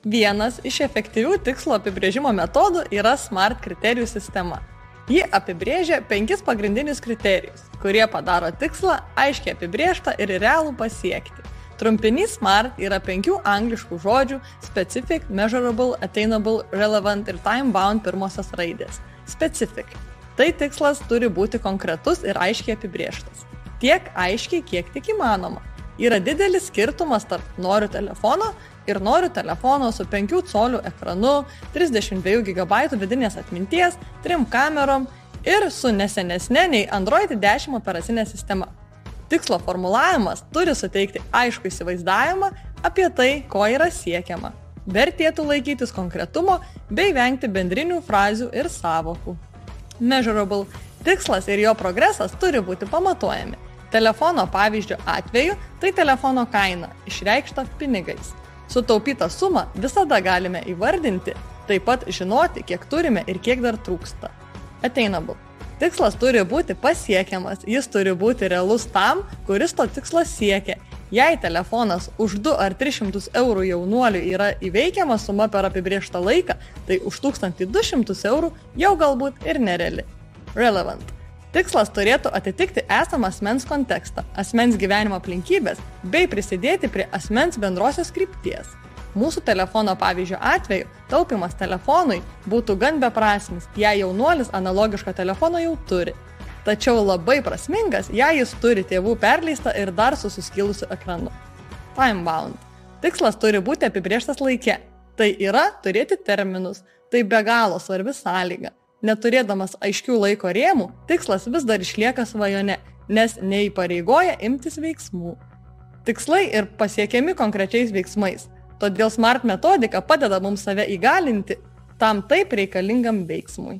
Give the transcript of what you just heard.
Vienas iš efektyvių tikslo apibrėžimo metodų yra SMART kriterijų sistema. Ji apibrėžia 5 pagrindinius kriterijus, kurie padaro tikslą aiškiai apibrėžtą ir realų pasiekti. Trumpinys SMART yra 5 angliškų žodžių Specific, Measurable, Attainable, Relevant ir Time-bound pirmosios raidės. Specific. Tai tikslas turi būti konkretus ir aiškiai apibrėžtas. Tiek aiškiai, kiek tik įmanoma. Yra didelis skirtumas tarp noriu telefono ir noriu telefono su 5 colių ekranu, 32 GB vidinės atminties, 3 kamerom ir su nesenesne nei Android 10 operacinė sistema. Tikslo formulavimas turi suteikti aiškų įsivaizdavimą apie tai, ko yra siekiama. Vertėtų laikytis konkretumo bei vengti bendrinių frazių ir sąvokų. Measurable. Tikslas ir jo progresas turi būti pamatuojami. Telefono pavyzdžio atveju tai telefono kaina, išreikšta pinigais. Sutaupytą sumą visada galime įvardinti, taip pat žinoti, kiek turime ir kiek dar trūksta. Attainable. Tikslas turi būti pasiekiamas, jis turi būti realus tam, kuris to tikslo siekia. Jei telefonas už 2 ar 300 eurų jaunuoliui yra įveikiama suma per apibrėžtą laiką, tai už 1200 eurų jau galbūt ir nereali. Relevant. Tikslas turėtų atitikti esamą asmens kontekstą, asmens gyvenimo aplinkybės bei prisidėti prie asmens bendrosios krypties. Mūsų telefono pavyzdžio atveju taupimas telefonui būtų gan beprasmis, jei jaunuolis analogišką telefoną jau turi. Tačiau labai prasmingas, jei jis turi tėvų perleistą ir dar su suskilusiu ekranu. Time-bound. Tikslas turi būti apibrėžtas laike. Tai yra turėti terminus. Tai be galo svarbi sąlyga. Neturėdamas aiškių laiko rėmų, tikslas vis dar išlieka svajone, nes neįpareigoja imtis veiksmų. Tikslai ir pasiekiami konkrečiais veiksmais, todėl SMART metodika padeda mums save įgalinti tam taip reikalingam veiksmui.